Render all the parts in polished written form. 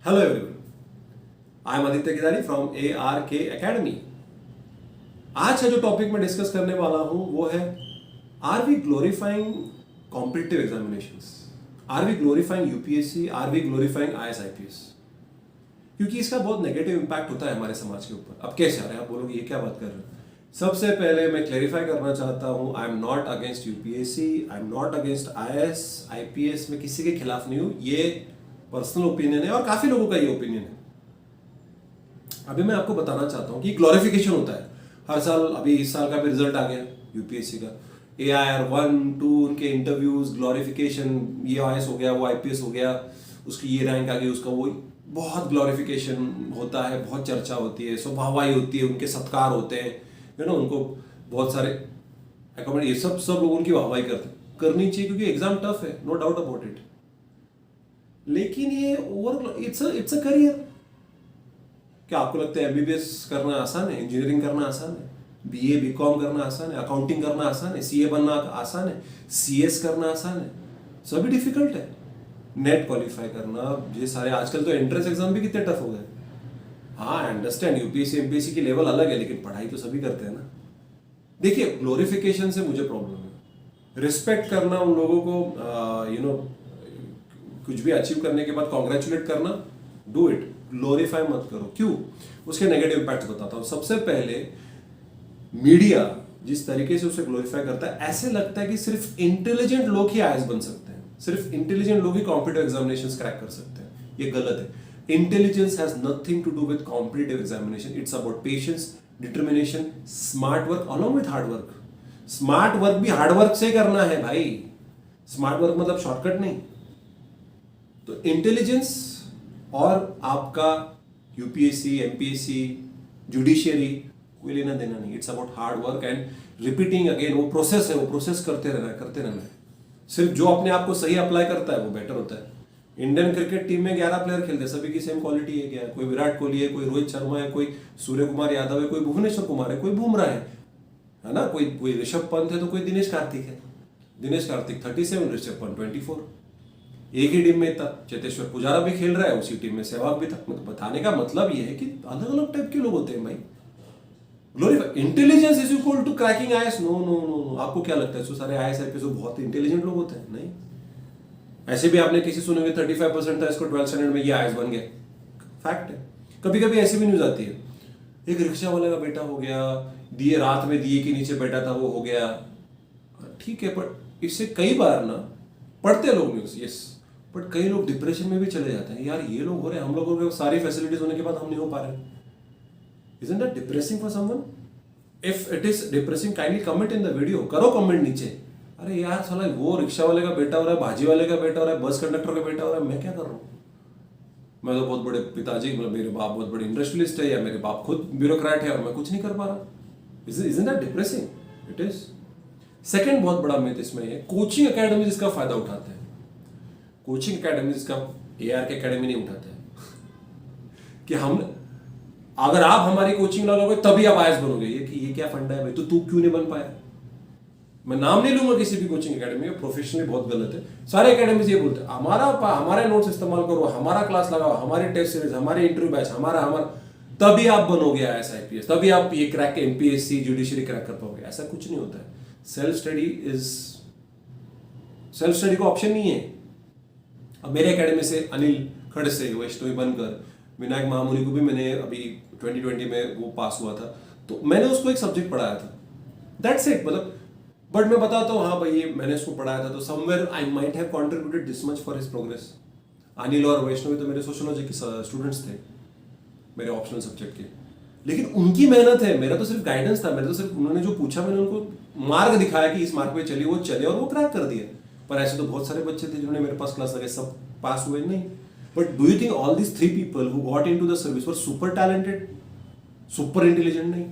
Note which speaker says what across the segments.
Speaker 1: Hello everyone, I am Aditya Gidari from ARK academy. आज का जो टॉपिक मैं डिस्कस करने वाला हूं वो है, are we glorifying competitive examinations, are we glorifying UPSC, are we glorifying IAS IPS। क्योंकि इसका बहुत नेगेटिव इंपैक्ट होता है हमारे समाज के ऊपर। अब कैसे आ रहे हैं आप बोलोगे ये क्या बात कर रहे हो। सबसे पहले मैं क्लेरिफाई करना चाहता हूं, I am not against UPSC, I am not against IAS IPS। मैं किसी के खिलाफ नहीं हूं, ये पर्सनल ओपिनियन है और काफी लोगों का ये ओपिनियन है। अभी मैं आपको बताना चाहता हूं कि ग्लोरिफिकेशन होता है हर साल। अभी इस साल का भी रिजल्ट आ गया यूपीएससी का, AIR 1, 2 उनके इंटरव्यूज, ग्लोरिफिकेशन, ये IAS हो गया, वो IPS हो गया, उसकी ये रैंक आ गई, उसका वो, बहुत ग्लोरिफिकेशन होता है, बहुत चर्चा होती है, वाहवाही होती है, उनके सत्कार होते हैं, यू नो, उनको बहुत सारे अकॉर्डिंग, ये सब लोग उनकी वाहवाही करनी चाहिए क्योंकि एग्जाम टफ है, नो डाउट अबाउट इट। लेकिन ये ओवर, इट्स अ करियर। क्या आपको लगता है MBBS करना आसान है, इंजीनियरिंग करना आसान है, BA BCom करना आसान है, अकाउंटिंग करना आसान है, CA बनना आसान है, CS करना आसान है? सभी डिफिकल्ट है। नेट क्वालिफाई करना, ये सारे आजकल तो एंट्रेंस एग्जाम भी कितने टफ हो गए। हाँ, अंडरस्टैंड UPSC MPSC की लेवल अलग है, लेकिन पढ़ाई तो सभी करते हैं ना। देखिए, ग्लोरिफिकेशन से मुझे प्रॉब्लम है। रिस्पेक्ट करना उन लोगों को, कुछ भी अचीव करने के बाद कॉन्ग्रेचुलेट करना, डू इट। ग्लोरीफाई मत करो। क्यों? उसके नेगेटिव इम्पैक्ट बताता हूं। सबसे पहले, मीडिया जिस तरीके से उसे ग्लोरीफाई करता है, ऐसे लगता है कि सिर्फ इंटेलिजेंट लोग ही IAS बन सकते हैं, सिर्फ इंटेलिजेंट लोग ही कॉम्पिटिटिव एग्जामिनेशंस क्रैक कर सकते हैं। ये गलत है। Intelligence has nothing to do with competitive examination. It's about patience, determination, smart work along with hard work. Smart work भी हार्ड वर्क से करना है भाई। स्मार्ट वर्क मतलब शॉर्टकट नहीं। तो इंटेलिजेंस और आपका UPSC MPSC जुडिशियरी कोई लेना देना नहीं। It's about hard work and repeating again. वो प्रोसेस है, वो प्रोसेस करते रहना है। सिर्फ जो अपने आप को सही अप्लाई करता है वो बेटर होता है। इंडियन क्रिकेट टीम में 11 प्लेयर खेलते हैं, सभी की सेम क्वालिटी है क्या? कोई विराट कोहली है, कोई रोहित शर्मा है, कोई सूर्य कुमार यादव है, कोई भुवनेश्वर कुमार है, कोई बुमराह है ना, कोई ऋषभ पंत है, तो कोई दिनेश कार्तिक है। दिनेश कार्तिक 37, ऋषभ पंत 24। एक ही टीम में था। चेतेश्वर पुजारा भी खेल रहा है, उसी टीम में सहवाग भी था। मतलब बताने का मतलब यह है कि अलग अलग टाइप के लोग होते हैं भाई। Glorify intelligence is equal to cracking IAS? No no no. आपको क्या लगता है सारे IAS IPS बहुत इंटेलिजेंट लोग होते हैं? नहीं। ऐसे भी आपने किसी सुने 35% था, इसको 12th स्टैंडर्ड में ये IAS बन गया। फैक्ट है। कभी कभी ऐसी भी न्यूज आती है, एक रिक्शा वाले का बेटा हो गया, दिए रात में दिए के नीचे बैठा था, वो हो गया। ठीक है, पर इससे कई बार ना पढ़ते लोग न्यूज, यस, बट कई लोग डिप्रेशन में भी चले जाते हैं। यार ये लोग हो रहे हैं, हम लोगों को सारी फैसिलिटीज होने के बाद हम नहीं हो पा रहे। Isn't that depressing for someone? If it is depressing, kindly comment in the video. करो कमेंट नीचे। अरे यार साला, वो रिक्शा वाले का बेटा हो रहा है, भाजी वाले का बेटा हो रहा है, बस कंडक्टर का बेटा हो रहा है, मैं क्या कर रहा हूँ? मैं तो बहुत बड़े पिताजी, मतलब मेरे बाप बहुत बड़े इंडस्ट्रियलिस्ट है, या मेरे बाप खुद ब्यूरोक्रेट है और मैं कुछ नहीं कर पा रहा। Isn't that depressing? It is. Second बहुत बड़ा मिथ इसमें है, कोचिंग अकेडमी इसका फायदा उठाते हैं। कोचिंग अकेडमी इसका ARK एकेडमी नहीं उठाते हैं कि हम, अगर आप हमारी कोचिंग लगाओगे तभी आप IAS बनोगे। ये क्या फंडा है भाई? तो तू क्यों नहीं बन पाया? मैं नाम नहीं लूंगा किसी भी कोचिंग एकेडमी का, प्रोफेशनली बहुत गलत है। सारे एकेडमीज ये बोलते हैं, हमारे नोट्स इस्तेमाल करो, हमारा क्लास लगाओ, हमारी टेस्ट सीरीज, हमारे इंटरव्यू बैच, हमारा तभी आप बनोगे IAS IPS, तभी आप ये क्रैक MPSC जुडिशरी क्रैक कर पाओगे। ऐसा कुछ नहीं होता है। सेल्फ स्टडी का ऑप्शन नहीं है। अब मेरे एकेडमी से अनिल खड़से, वैष्णवी बनकर, विनायक महामुनि को भी मैंने अभी 2020 में वो पास हुआ था, तो मैंने उसको एक सब्जेक्ट पढ़ाया था, दैट्स इट। मतलब बट मैं बताता हूँ, हाँ भाई ये मैंने उसको पढ़ाया था, तो somewhere I might have contributed this much for his progress. Anil और वैष्णवी तो मेरे सोशियोलॉजी के स्टूडेंट्स थे, मेरे ऑप्शनल सब्जेक्ट के, लेकिन उनकी मेहनत है, मेरा तो सिर्फ गाइडेंस था। मेरा तो सिर्फ उन्होंने जो पूछा, मैंने उनको मार्ग दिखाया कि इस मार्ग पे चलिए, वो चले और वो क्रैक कर दिया। पर ऐसे तो बहुत सारे बच्चे थे जिन्होंने मेरे पास क्लास लगाई, सब पास हुए नहीं। But do you think all these 3 people who got into the service were super talented, super intelligent? नहीं।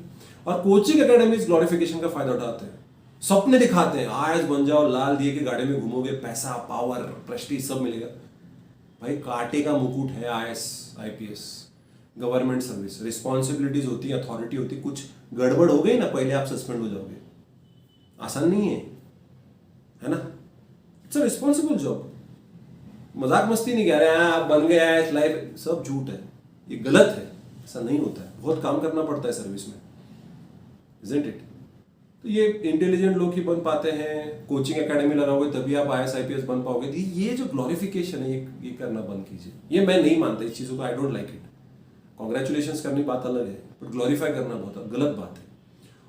Speaker 1: और कोचिंग एकेडमीज ग्लोरिफिकेशन का फायदा उठाते हैं, सपने दिखाते हैं, IAS बन जाओ, लाल दिए के गाड़ी में घूमोगे, पैसा, पावर, प्रेस्टीज सब मिलेगा। भाई कांटे का मुकुट है IAS IPS। Government service, responsibilities होती है, अथॉरिटी होती है, कुछ गड़बड़ हो गई ना, पहले आप सस्पेंड हो जाओगे। आसान नहीं है ना? It's a responsible job. मजाक मस्ती नहीं कह रहे हैं आप बन गए हैं लाइफ, सब झूठ है, ये गलत है, ऐसा नहीं होता है, बहुत काम करना पड़ता है सर्विस में, इजंट इट? तो ये इंटेलिजेंट लोग ही बन पाते हैं, कोचिंग एकेडमी लगाओगे तभी आप IAS IPS बन पाओगे। ये जो ग्लोरिफिकेशन है ये करना बंद कीजिए, ये मैं नहीं मानता इस चीज़ों को, I don't like it. Congratulation करनी बात अलग है, बट ग्लोरीफाई करना बहुत गलत बात है।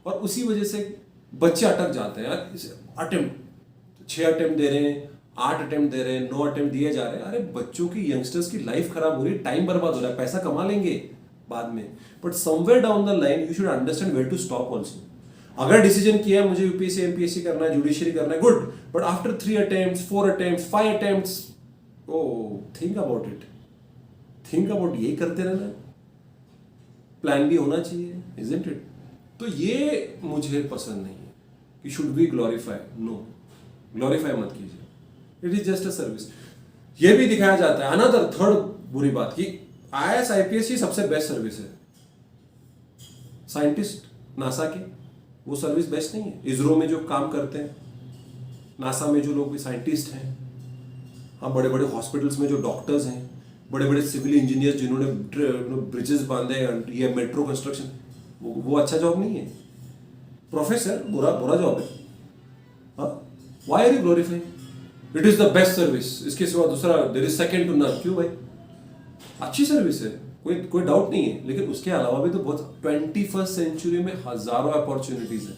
Speaker 1: और उसी वजह से बच्चे अटक जाते हैं यार, अटेम्प्ट 6 अटेम्प्ट दे रहे हैं, 8 अटेम्प्ट दे रहे हैं, 9 अटेम्प्ट दिए जा रहे हैं। अरे बच्चों की, यंगस्टर्स की लाइफ खराब हो रही है, टाइम बर्बाद हो रहा है, पैसा कमा लेंगे बाद में, but somewhere down the line you should understand where to stop also. अगर डिसीजन किया है मुझे यूपीएससी एमपीएससी करना है, जुडिशरी करना है, good, but after 3 attempt 4 attempt 5 attempt, oh think about it, think about, यही करते रहना, प्लान भी होना चाहिए, इजंट इट? तो ये मुझे पसंद नहीं है कि should be glorify, no, glorify मत कीजिए, it is just a service. ये भी दिखाया जाता है, अनदर थर्ड बुरी बात, कि IAS IPS ही सबसे बेस्ट सर्विस है। साइंटिस्ट नासा के, वो सर्विस बेस्ट नहीं है? इसरो में जो काम करते हैं, नासा में जो लोग साइंटिस्ट हैं, हाँ, बड़े बड़े हॉस्पिटल्स में जो डॉक्टर्स हैं, बड़े बड़े सिविल इंजीनियर्स जिन्होंने ब्रिजेस बांधे, ये मेट्रो कंस्ट्रक्शन, वो अच्छा जॉब नहीं है? प्रोफेसर बुरा जॉब है? हाँ, why are you glorifying? It is the best service, इसके सिवा दूसरा there is second to none. क्यों भाई? अच्छी सर्विस है, कोई डाउट नहीं है, लेकिन उसके अलावा भी तो बहुत 21st सेंचुरी में हजारों अपॉर्चुनिटीज है।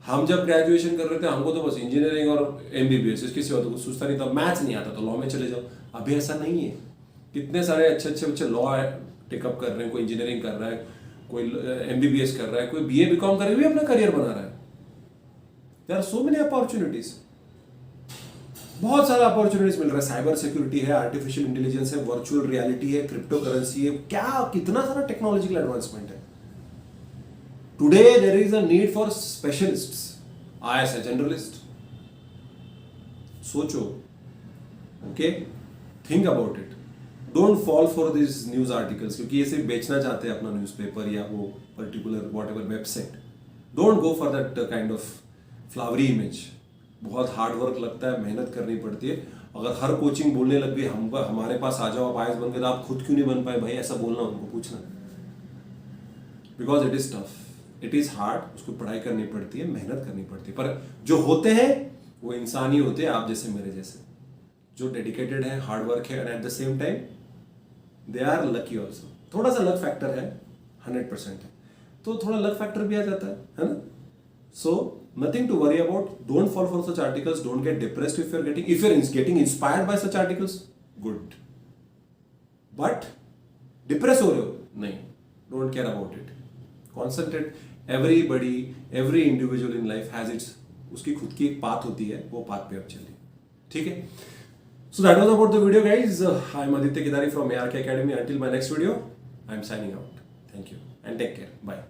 Speaker 1: हम जब ग्रेजुएशन कर रहे थे हमको तो बस इंजीनियरिंग और MBBS, इसके सिवा तो कुछ सोचता नहीं था, मैथ्स नहीं आता तो लॉ में चले जाओ। अभी ऐसा नहीं है, कितने सारे अच्छे अच्छे बच्चे लॉ टेकअप कर रहे हैं, कोई इंजीनियरिंग कर रहा है, कोई MBBS कर रहा है, कोई BA BCom करके भी अपना करियर बना रहा है। There are so many opportunities, बहुत सारा अपॉर्चुनिटीज मिल रहा है। साइबर सिक्योरिटी है, आर्टिफिशियल इंटेलिजेंस है, वर्चुअल रियलिटी है, क्रिप्टो करेंसी है, क्या कितना सारा टेक्नोलॉजिकल एडवांसमेंट है। Today there is a need for specialists, IAS है जनरलिस्ट। सोचो, okay, think about it, don't fall for this news articles, क्योंकि ये सिर्फ बेचना चाहते हैं अपना न्यूज़पेपर या वो particular whatever website. Don't go for that kind of flowery image. बहुत हार्ड वर्क लगता है, मेहनत करनी पड़ती है। अगर हर कोचिंग बोलने लग गई हमारे पास आ जाओ, आप IAS बन गए, तो आप खुद क्यों नहीं बन पाए भाई? ऐसा बोलना, उनको पूछना, because it is tough, it is hard, उसको पढ़ाई करनी पड़ती है, मेहनत करनी पड़ती है। पर जो होते हैं वो इंसान ही होते हैं, आप जैसे मेरे जैसे, जो डेडिकेटेड है, हार्ड वर्क है, and at the same time they are lucky also. थोड़ा सा लक फैक्टर है, 100% है, तो थोड़ा लक फैक्टर भी आ जाता है ना? सो nothing to worry about, don't fall for such articles, don't get depressed if you're getting inspired by such articles, good, but depress हो रहे हो, नहीं, don't care about it, concentrate, every individual in life has its, उसकी खुद की एक path होती है, वो पाथ पे अब चलिए, ठीक है? So that was about the video guys. I am Aditya Kedari from ARK Academy. Until my next video, I am signing out. Thank you and take care. Bye.